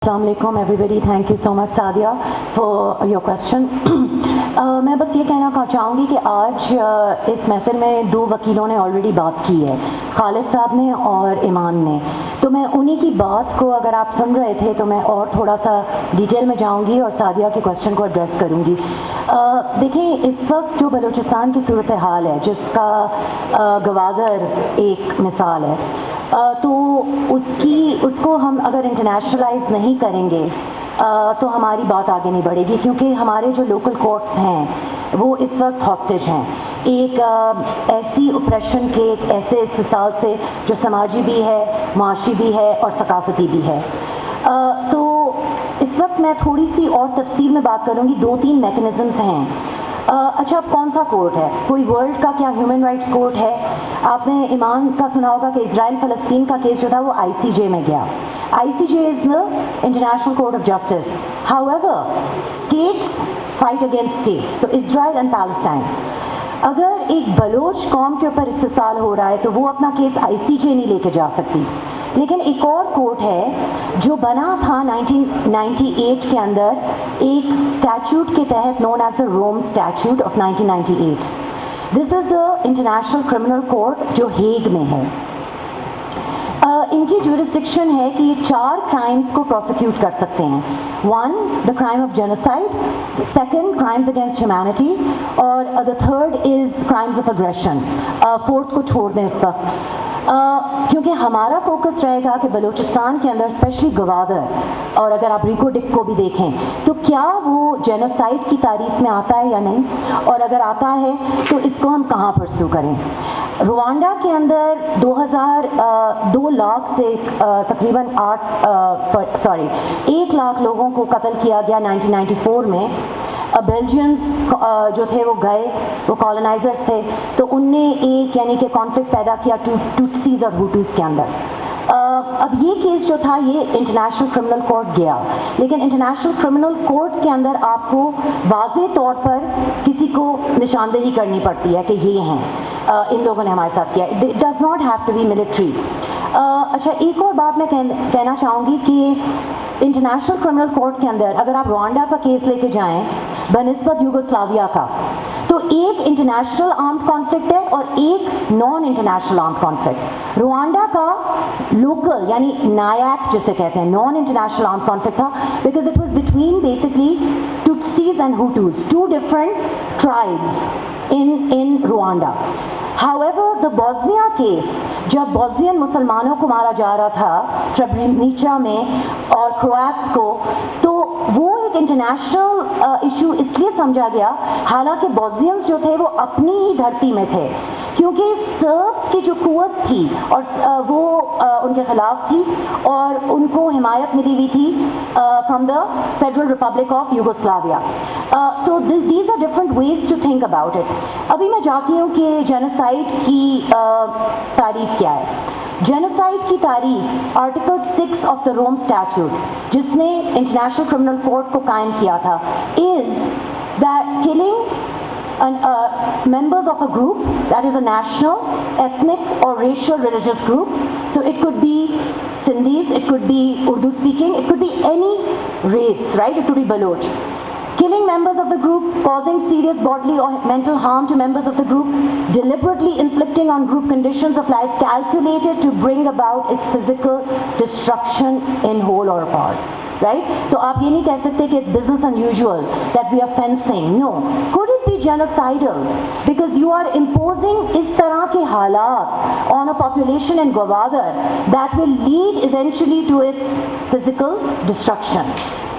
अस्सलाम वालेकुम everybody, thank you so much Sadia for your question. मैं बस ये कहना चाहूँगी कि आज इस महफिल में दो वकीलों ने ऑलरेडी बात की है, खालिद साहब ने और ईमान ने। तो मैं उन्हीं की बात को, अगर आप सुन रहे थे तो मैं और थोड़ा सा डिटेल में जाऊँगी और सादिया के क्वेश्चन को एड्रेस करूँगी। देखें, इस वक्त जो बलूचिस्तान की सूरत हाल है, जिसका गवादर एक मिसाल है, तो उसको हम अगर इंटरनेशनलाइज नहीं करेंगे तो हमारी बात आगे नहीं बढ़ेगी, क्योंकि हमारे जो लोकल कोर्ट्स हैं वो इस वक्त हॉस्टेज हैं एक ऐसी ऑपरेशन के, एक ऐसे इस्तिसाल से जो समाजी भी है, माशी भी है और सकाफती भी है। तो इस वक्त मैं थोड़ी सी और तफसील में बात करूँगी। दो तीन मैकेनिज़म्स हैं। अच्छा, अब कौन सा कोर्ट है? कोई वर्ल्ड का क्या ह्यूमन राइट्स कोर्ट है? आपने ईमान का सुना होगा कि इजराइल फ़लस्तीन का केस जो था वो ICJ में गया। ICJ is the international court of justice. However states fight against states, तो इजराइल एंड पैलेस्टाइन। अगर एक बलोच कौम के ऊपर इस्तिसाल हो रहा है तो वो अपना केस ICJ नहीं लेके जा सकती। लेकिन एक और कोर्ट है जो बना था 1998 के अंदर एक स्टैट्यूट के तहत, known as the Rome Statute of 1998। This is the International Criminal Court जो हेग में है। इनकी जुरिस्डिक्शन है कि ये 4 क्राइम्स को प्रोसिक्यूट कर सकते हैं। 1, the crime of genocide, 2, crimes against humanity, और the 3rd is crimes of aggression. 4th को छोड़ दें इस वक्त, क्योंकि हमारा फोकस रहेगा कि बलूचिस्तान के अंदर स्पेशली गवादर, और अगर आप रिको डिक को भी देखें तो क्या वो जेनोसाइड की तारीफ में आता है या नहीं, और अगर आता है तो इसको हम कहाँ परस्यू करें। रुवांडा के अंदर 2 लाख से तकरीबन 1 लाख लोगों को कत्ल किया गया 1994 में। बेल्जियंस जो थे वो गए, वो कॉलोनाइजर्स थे, तो उनने एक यानी कि कॉन्फ्लिक्ट पैदा किया टूट्सीज और हुटूस के अंदर। अब ये केस जो था ये इंटरनेशनल क्रिमिनल कोर्ट गया, लेकिन इंटरनेशनल क्रिमिनल कोर्ट के अंदर आपको वाज़ेह तौर पर किसी को निशानदेही करनी पड़ती है कि ये हैं, इन लोगों ने हमारे साथ किया। It does not have to be military. अच्छा, एक और बात मैं कहना चाहूँगी कि इंटरनेशनल क्रिमिनल कोर्ट के अंदर अगर आप रुवांडा का केस लेके जाएं बनिस्बत यूगोस्लाविया का, तो एक इंटरनेशनल आर्म्ड कॉन्फ्लिक्ट है और एक non international armed conflict. Rwanda का लोकल यानी नायाक जिसे कहते हैं, नॉन इंटरनेशनल आर्म्ड कॉन्फ्लिक्ट था, because it was between basically Tutsis and Hutus, 2 different tribes in Rwanda. However, the Bosnia case, जब बोस्नियन मुसलमानों को मारा जा रहा था स्रेब्रेनिचा में और क्रोएट्स को, तो वो एक इंटरनेशनल इशू इसलिए समझा गया, हालांकि बोस्नियंस जो थे वो अपनी ही धरती में थे, क्योंकि सर्ब्स की जो कुव्वत थी और वो उनके ख़िलाफ़ थी और उनको हिमायत मिली हुई थी from the federal republic of Yugoslavia. तो these are different ways to think about it. अभी मैं चाहती हूँ कि जेनोसाइड की तारीफ क्या है। जेनोसाइड की तारीफ article 6 of the Rome Statute, जिसने इंटरनेशनल क्रिमिनल कोर्ट को कायम किया था, is that killing members of a group, that is a national, ethnic or racial religious group. So it could be Sindhis, it could be Urdu speaking, it could be any race, right? It could be Baloch. Killing members of the group, causing serious bodily or mental harm to members of the group, deliberately inflicting on group conditions of life calculated to bring about its physical destruction in whole or part. Right? तो आप ये नहीं कह सकते कि it's business unusual that we are fencing. No. Could it be genocidal? Because you are imposing इस तरह के हालात on a population in Gwadar that will lead eventually to its physical destruction.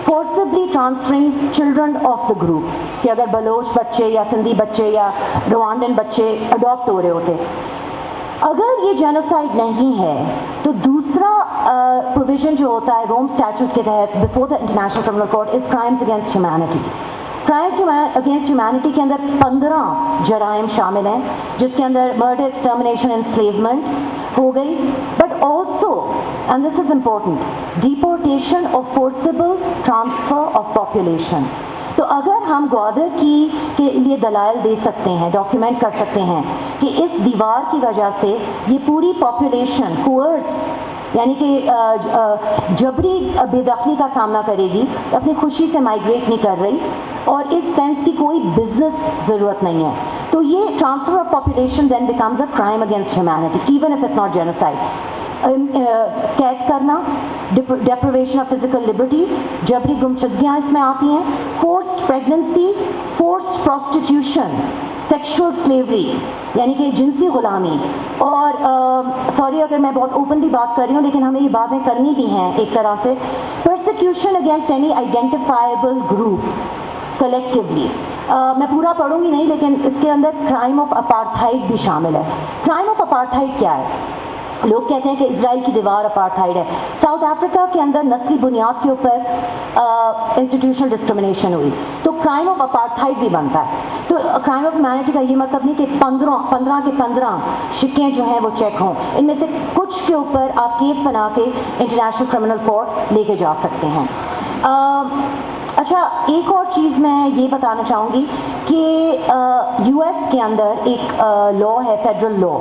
Forcibly transferring children of the group, कि अगर Bloch बच्चे या सिंधी बच्चे या रवांडन बच्चे अडॉप्ट हो रहे होते, अगर ये जेनोसाइड नहीं है तो दूसरा प्रोविजन जो होता है रोम स्टैट्यूट के तहत before the International Criminal court is crimes against humanity. Crimes against humanity के अंदर 15 जराइम शामिल हैं, जिसके अंदर मर्डर, एक्सटर्मिनेशन, एनस्लेवमेंट हो गई, but also, and this is important, deportation और फोर्सिबल ट्रांसफ़र ऑफ पॉपुलेशन। तो अगर हम ग्वादर के लिए दलाइल दे सकते हैं, डॉक्यूमेंट कर सकते हैं कि इस दीवार की वजह से ये पूरी पॉपुलेशन कोर्स यानी कि जबरी बेदखली का सामना करेगी, अपनी खुशी से माइग्रेट नहीं कर रही और इस सेंस की कोई बिजनेस ज़रूरत नहीं है. तो ये transfer of population then becomes a crime against humanity even if it's not genocide. कैद करना, डेप्रिवेशन ऑफ फिजिकल लिबर्टी, जबरी गुमशुदगियाँ इसमें आती हैं, forced pregnancy, forced prostitution, sexual slavery यानी कि जिनसी ग़ुलामी. और सॉरी अगर मैं बहुत ओपनली बात कर रही हूँ, लेकिन हमें ये बातें करनी भी हैं एक तरह से. Persecution against any identifiable group collectively. मैं पूरा पढ़ूंगी नहीं, लेकिन इसके अंदर क्राइम ऑफ अपार्थाइड भी शामिल है. क्राइम ऑफ अपार्थाइड क्या है? लोग कहते हैं कि इजराइल की दीवार अपार्थाइड है. साउथ अफ्रीका के अंदर नस्ली बुनियाद के ऊपर इंस्टीट्यूशनल डिस्क्रिमिनेशन हुई, तो क्राइम ऑफ अपार्थाइड भी बनता है. तो क्राइम ऑफ ह्यूमैनिटी का ये मतलब नहीं कि 15 के 15 शिक्कें जो हैं वो चेक हों. इनमें से कुछ के ऊपर आप केस बना के इंटरनेशनल क्रिमिनल कोर्ट लेके जा सकते हैं. अच्छा, एक और चीज़ मैं ये बताना चाहूँगी कि यूएस के अंदर एक लॉ है, फेडरल लॉ.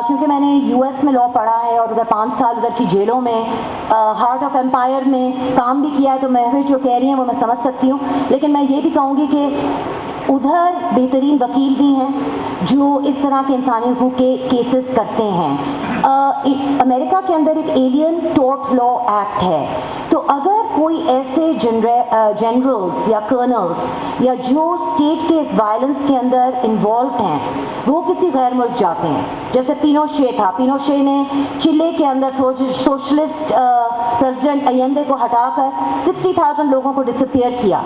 क्योंकि मैंने यूएस में लॉ पढ़ा है और उधर 5 साल उधर की जेलों में हार्ट ऑफ एम्पायर में काम भी किया है, तो महविश जो कह रही हैं वो मैं समझ सकती हूँ. लेकिन मैं ये भी कहूँगी कि उधर बेहतरीन वकील भी हैं जो इस तरह के इंसानी हुकूक के केसेस करते हैं. अमेरिका के अंदर एक एलियन टॉर्ट लॉ एक्ट है. तो अगर कोई ऐसे जनरल्स या कर्नल्स या जो स्टेट के इस वायलेंस के अंदर इन्वॉल्व हैं, वो किसी गैर मुल्क जाते हैं, जैसे पिनोशे था. पिनोशे ने चिले के अंदर सोशलिस्ट प्रेसिडेंट अयंदे को हटाकर 60,000 लोगों को डिसअपियर किया.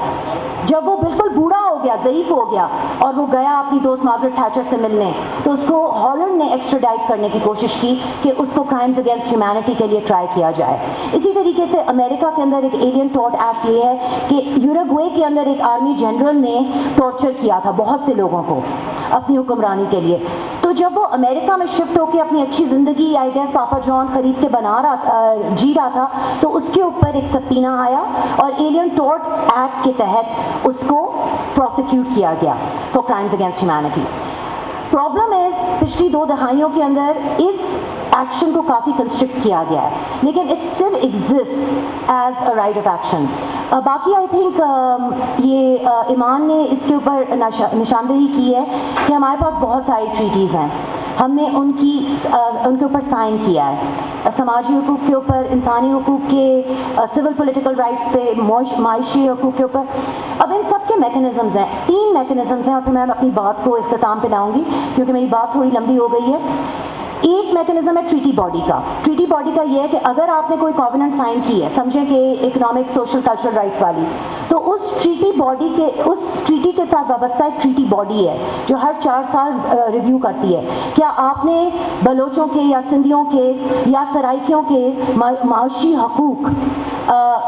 जब वो बिल्कुल बूढ़ा हो गया, ज़ईफ हो गया, और वो गया अपनी दोस्त मार्गरेट थैचर से मिलने, तो उसको हॉलैंड ने एक्स्ट्राडाइट करने की कोशिश की कि उसको क्राइम्स अगेंस्ट ह्यूमैनिटी के लिए ट्राई किया जाए. इसी तरीके से अमेरिका के अंदर एक एलियन टॉर्ट एक्ट ये है कि यूरुग्वे के अंदर एक आर्मी जनरल ने टॉर्चर किया था बहुत से लोगों को अपनी हुक्मरानी के लिए. तो जब वो अमेरिका में शिफ्ट होकर अपनी अच्छी ज़िंदगी आई गैस पापा जॉन खरीद के जी रहा था, तो उसके ऊपर एक सबीना आया और एलियन टॉर्ट एक्ट के तहत उसको प्रोसिक्यूट किया गया for crimes against humanity. Problem is पिछली 2 दहाइयों के अंदर इस एक्शन को काफ़ी कंस्ट्रिक्ट किया गया है, लेकिन it still exist as a right of action. बाकी आई थिंक ये ईमान ने इसके ऊपर निशानदेही की है कि हमारे पास बहुत सारी ट्रीटीज़ हैं, हमने उनके ऊपर साइन किया है. समाजी हुकूक के ऊपर, इंसानी हुकूक के, सिविल पॉलिटिकल राइट्स पे, माइशी हुकूक के ऊपर. अब इन सब के मैकेनिज़म्स हैं, 3 मैकेनिज़म्स हैं, और फिर मैं अपनी बात को इख्तिताम पे लाऊंगी क्योंकि मेरी बात थोड़ी लंबी हो गई है. एक मैकेनिज्म है ट्रीटी बॉडी का. ट्रीटी बॉडी का ये है कि अगर आपने कोई कॉवेनेंट साइन की है, समझें कि इकोनॉमिक सोशल कल्चरल राइट्स वाली, तो उस ट्रीटी के साथ वाबस्ता एक ट्रीटी बॉडी है जो हर 4 साल रिव्यू करती है. क्या आपने बलोचों के या सिंधियों के या सराइकियों के माशी हकूक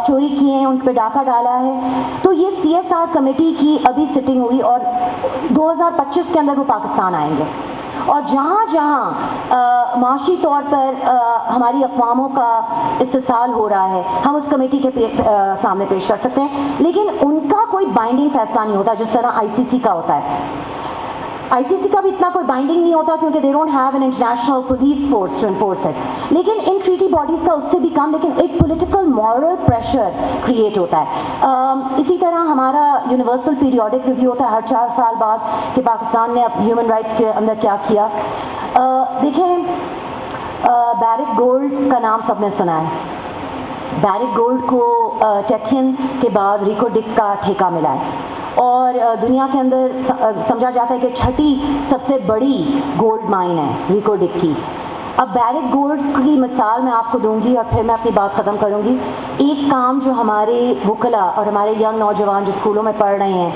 चोरी किए हैं, उन पर डाका डाला है? तो ये CSR कमेटी की अभी सिटिंग हुई और 2025 के अंदर वो पाकिस्तान आएंगे, और जहाँ जहाँ माशी तौर पर हमारी अक़वामों का इस्तेसाल हो रहा है, हम उस कमेटी के सामने पेश कर सकते हैं. लेकिन उनका कोई बाइंडिंग फैसला नहीं होता जिस तरह ICC का होता है. ICC का भी इतना कोई बाइंडिंग नहीं होता क्योंकि they don't have an international police force to enforce it. लेकिन इन ट्रीटी बॉडीज़ का उससे भी कम, लेकिन एक पॉलिटिकल मॉरल प्रेशर क्रिएट होता है. इसी तरह हमारा यूनिवर्सल पीरियोडिक रिव्यू होता है हर 4 साल बाद कि पाकिस्तान ने ह्यूमन राइट्स के अंदर क्या किया. देखें, बैरिक गोल्ड का नाम सबने सुना है. बैरिक गोल्ड को टेथियन के बाद रिको डिक का ठेका मिला है और दुनिया के अंदर समझा जाता है कि 6ठी सबसे बड़ी गोल्ड माइन है रिको डिक की. अब बैरिक गोल्ड की मिसाल मैं आपको दूंगी और फिर मैं अपनी बात ख़त्म करूंगी. एक काम जो हमारे वकला और हमारे यंग नौजवान जो स्कूलों में पढ़ रहे हैं,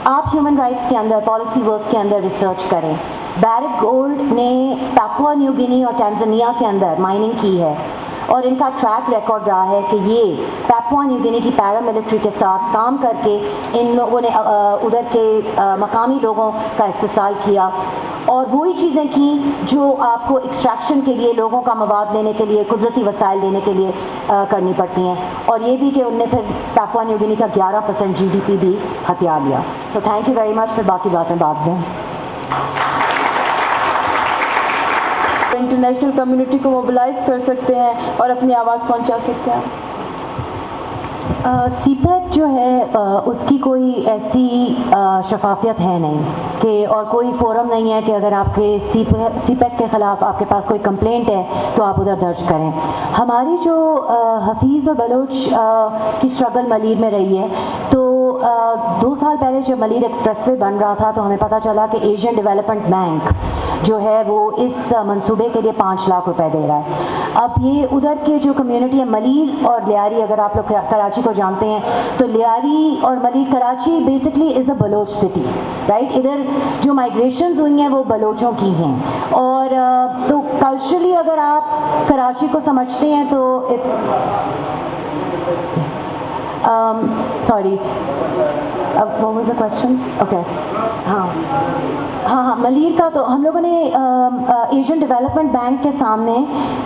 आप ह्यूमन राइट्स के अंदर, पॉलिसी वर्क के अंदर रिसर्च करें. बैरिक गोल्ड ने पापुआ न्यू गिनी और टैंजानिया के अंदर माइनिंग की है और इनका ट्रैक रिकॉर्ड रहा है कि ये पापुआ न्यू गिनी की पैरामिलिट्री के साथ काम करके इन लोगों ने उधर के मकामी लोगों का इस्तेसाल किया और वही चीज़ें की जो आपको एक्सट्रैक्शन के लिए, लोगों का मवाद लेने के लिए, कुदरती वसाइल लेने के लिए करनी पड़ती हैं. और ये भी कि उनने फिर पापुआ न्यू गिनी का 11% GDP भी हथियार लिया. तो थैंक यू वेरी मच. फिर बाकी बातें बाद में. انٹرنیشنل کمیونٹی کو موبلائز کر سکتے ہیں اور اپنی آواز پہنچا سکتے ہیں؟ سی پیک جو ہے اس کی کوئی ایسی شفافیت ہے نہیں کہ اور کوئی فورم نہیں ہے کہ اگر آپ کے سی پیک کے خلاف آپ کے پاس کوئی کمپلینٹ ہے تو آپ ادھر درج کریں. ہماری جو حفیظ و بلوچ کی اسٹرگل ملیر میں رہی ہے تو 2 سال پہلے جب ملیر ایکسپریس وے بن رہا تھا تو ہمیں پتہ چلا کہ ایشین ڈیولپمنٹ بینک جو ہے وہ اس منصوبے کے لیے 5 لاکھ روپے دے رہا ہے. اب یہ ادھر کے جو کمیونٹی ہے ملیر اور لیاری، اگر آپ لوگ کراچی کو جانتے ہیں تو لیاری اور Malir, Karachi basically is a Baloch city, right. ادھر جو مائگریشنز ہوئی ہیں وہ بلوچوں کی ہیں، اور تو کلچرلی اگر آپ کراچی کو سمجھتے ہیں تو it's sorry what was the question? Okay. ہاں ملیر کا تو ہم لوگوں نے ایشین ڈیولپمنٹ بینک کے سامنے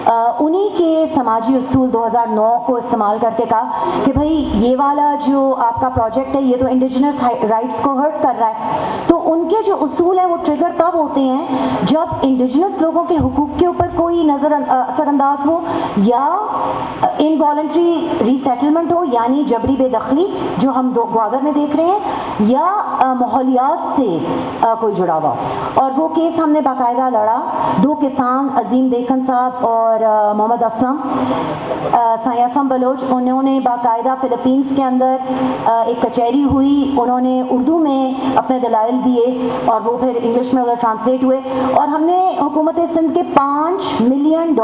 انہی کے سماجی اصول 2009 کو استعمال کر کے کہا کہ بھائی یہ والا جو آپ کا پروجیکٹ ہے یہ تو انڈیجنس رائٹس کو ہرٹ کر رہا ہے. تو ان کے جو اصول ہیں وہ ٹریگر تب ہوتے ہیں جب انڈیجنس لوگوں کے حقوق کے اوپر کوئی اثر انداز ہو، یا انوالنٹری ریسیٹلمنٹ ہو یعنی جبری بے دخلی جو ہم گوادر میں دیکھ رہے ہیں، یا ماحولیات سے کوئی جڑا ہوا. اور وہ کیس ہم نے باقاعدہ لڑا. 2 کسان عظیم دیکھن صاحب اور محمد اسلم سائیں اسلم بلوچ، انہوں نے باقاعدہ فلپینس کے اندر ایک کچہری ہوئی، انہوں نے اردو میں اپنے دلائل دیے اور وہ پھر انگلش میں ادھر ٹرانسلیٹ ہوئے، اور ہم نے حکومت سندھ کے $5 ملین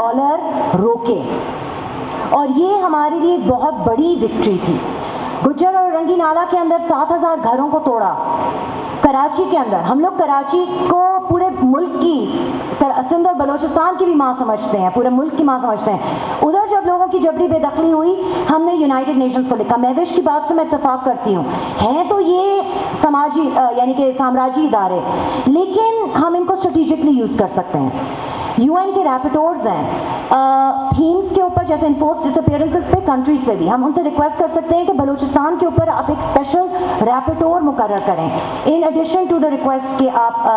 روکے. اور یہ ہمارے لیے ایک بہت بڑی وکٹری تھی. گجر اور رنگی نالا کے اندر 7,000 گھروں کو توڑا. کراچی کے اندر ہم لوگ کراچی کو پورے ملک کی، سندھ اور بلوچستان کی بھی ماں سمجھتے ہیں، پورے ملک کی ماں سمجھتے ہیں. ادھر جب لوگوں کی جبری بے دخلی ہوئی ہم نے یونائٹڈ نیشنز کو لکھا. مہوش کی بات سے میں اتفاق کرتی ہوں، ہیں تو یہ سماجی یعنی کہ سامراجی ادارے، لیکن ہم ان کو اسٹریٹجکلی یوز کر سکتے ہیں. UN کے ریپٹورز ہیں تھیمز کے اوپر، جیسے انفورس ڈس اپیئرنسز پہ کنٹریز پہ بھی ہم ان سے ریکویسٹ کر سکتے ہیں کہ بلوچستان کے اوپر آپ ایک اسپیشل ریپٹور مقرر کریں، in addition to the request کہ آپ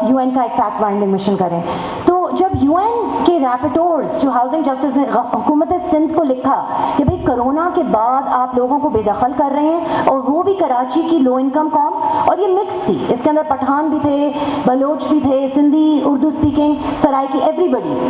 UN کا ایک فیکٹ فائنڈنگ مشن کریں. تو جب UN کے ریپٹورز جو ہاؤسنگ جسٹس نے حکومت سندھ کو لکھا کہ بھئی کرونا کے بعد آپ لوگوں کو بے دخل کر رہے ہیں، اور وہ بھی کراچی کی لو انکم قوم، اور یہ مکس تھی، اس کے اندر پٹھان بھی تھے، بلوچ بھی تھے، سندھی، اردو اسپیکنگ، سرائکی، ایوری بڈی.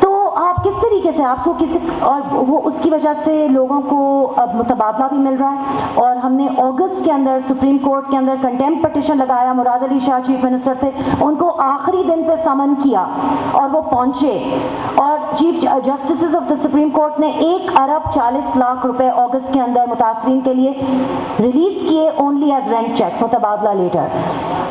تو آپ کس طریقے سے آپ کو اور وہ اس کی وجہ سے لوگوں کو اب متبادلہ بھی مل رہا ہے. اور ہم نے اگست کے اندر سپریم کورٹ کے اندر کنٹیمپٹ پٹیشن لگایا. مراد علی شاہ چیف منسٹر تھے، ان کو آخری دن پہ سمن کیا اور وہ پہنچے، اور chief justices of the supreme court نے 1,40,00,000 روپے اگست کے اندر متاثرین کے لیے ریلیز کیے، اونلی ایز رینٹ چیکس، متبادلہ لیٹر.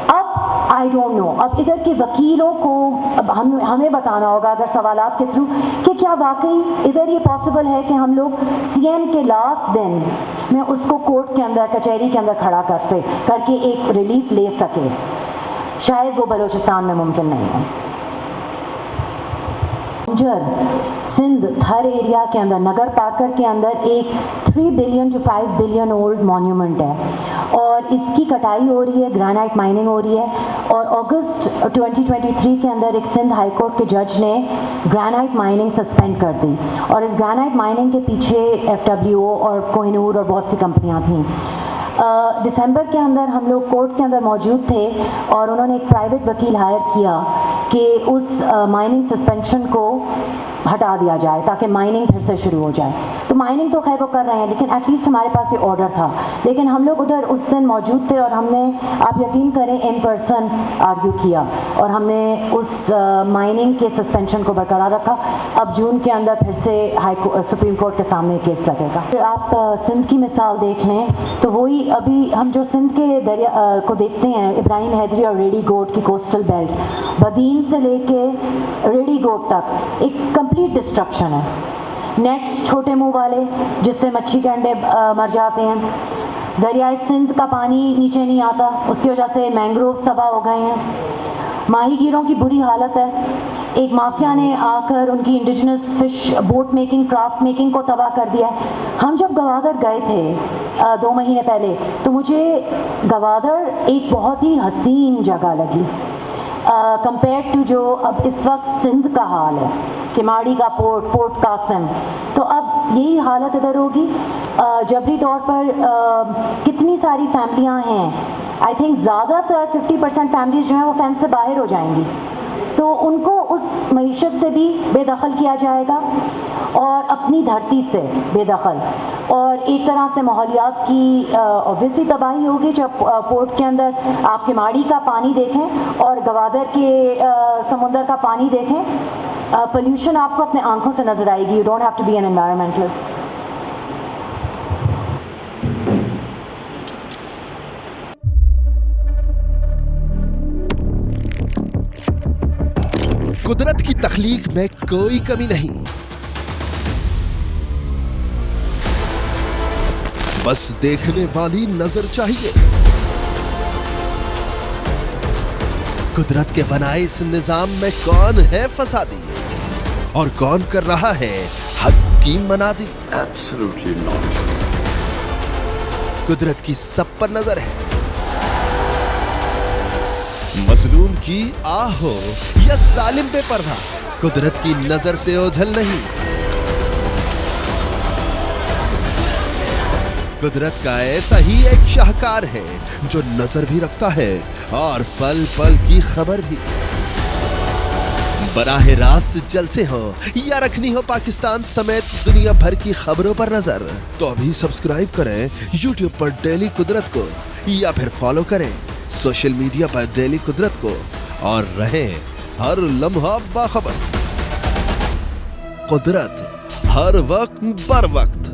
اب آئی ڈونٹ نو، اب ادھر کے وکیلوں کو اب ہمیں بتانا ہوگا اگر سوالات کے تھرو کہ کیا واقعی ادھر یہ پاسبل ہے کہ ہم لوگ CM کے لاسٹ دن میں اس کو کورٹ کے اندر، کچہری کے اندر کھڑا کر کے ایک ریلیف لے سکے. شاید وہ بلوچستان میں ممکن نہیں ہے. سندھ تھر ایریا کے اندر، نگر پاکر کے اندر ایک 3 بلین to 5 بلین اولڈ مونیومنٹ ہے، اور اس کی کٹائی ہو رہی ہے، گرانائٹ مائننگ ہو رہی ہے. اور اگست 2023 کے اندر ایک سندھ ہائی کورٹ کے جج نے گرانائٹ مائننگ سسپینڈ کر دی، اور اس گرانائٹ مائننگ کے پیچھے FWO اور کوہ نور اور بہت سی کمپنیاں تھیں. دسمبر کے اندر ہم لوگ کورٹ کے اندر موجود تھے، اور انہوں نے ایک پرائیویٹ وکیل ہائر کیا کہ اس مائننگ سسپینشن کو ہٹا دیا جائے تاکہ مائننگ پھر سے شروع ہو جائے. تو مائننگ تو خیر وہ کر رہے ہیں، لیکن ایٹ لیسٹ ہمارے پاس یہ آرڈر تھا. لیکن ہم لوگ ادھر اس دن موجود تھے، اور ہم نے، آپ یقین کریں، ان پرسن آرگیو کیا، اور ہم نے اس مائننگ کے سسپینشن کو برقرار رکھا. اب جون کے اندر پھر سے سپریم کورٹ کے سامنے کیس لگے گا. آپ سندھ کی مثال دیکھ لیں تو وہی ابھی ہم جو سندھ کے دریا کو دیکھتے ہیں، ابراہیم حیدری اور ریڈی گوٹ کی کوسٹل بیلٹ، بدین سے لے کے ریڈی گوٹ تک ایک کمپلیٹ ڈسٹرکشن ہے. نیٹس چھوٹے منہ والے جس سے مچھی کے انڈے مر جاتے ہیں. دریائے سندھ کا پانی نیچے نہیں آتا، اس کی وجہ سے مینگرووز تباہ ہو گئے ہیں. ماہی گیروں کی بری حالت ہے. ایک مافیا نے آ کر ان کی indigenous fish boat making, craft making کو تباہ کر دیا. ہم جب گوادر گئے تھے 2 مہینے پہلے، تو مجھے گوادر ایک بہت ہی حسین جگہ لگی. कंपेयर टू जो अब इस वक्त सिंध का हाल है, किमाड़ी का पोर्ट कासिम, तो अब यही हालत इधर होगी। जबरी तौर पर कितनी सारी फैमिलियां हैं, आई थिंक ज़्यादातर 50% फैमिलीज जो हैं वो फैन से बाहर हो जाएंगी, तो उनको उस मईशत से भी बेदखल किया जाएगा और अपनी धरती से बेदखल, और एक तरह से माहौलियात की ऑब्वियसली तबाही होगी। जब पोर्ट के अंदर आप किमाड़ी का पानी देखें और गवादर के समुंदर का पानी देखें, पोल्यूशन आपको अपने आंखों से नज़र आएगी। You don't have to be an environmentalist. कुदरत की तख्लीक में कोई कमी नहीं, बस देखने वाली नजर चाहिए। कुदरत के बनाए इस निजाम में कौन है फसादी और कौन कर रहा है हद की मनादी? Absolutely not. कुदरत की सब पर नजर है, मजलूम की आह हो या जालिम पे पर्दा, कुदरत की नजर से ओझल नहीं। कुदरत का ऐसा ही एक शाहकार है जो नजर भी रखता है और पल पल की खबर भी। बराह रास्त जल से हो या रखनी हो पाकिस्तान समेत दुनिया भर की खबरों पर नजर, तो अभी सब्सक्राइब करें YouTube पर डेली कुदरत को, या फिर फॉलो करें सोशल मीडिया पर डेली कुदरत को, और रहें हर लम्हा बाखबर। कुदरत हर वक्त बर वक्त।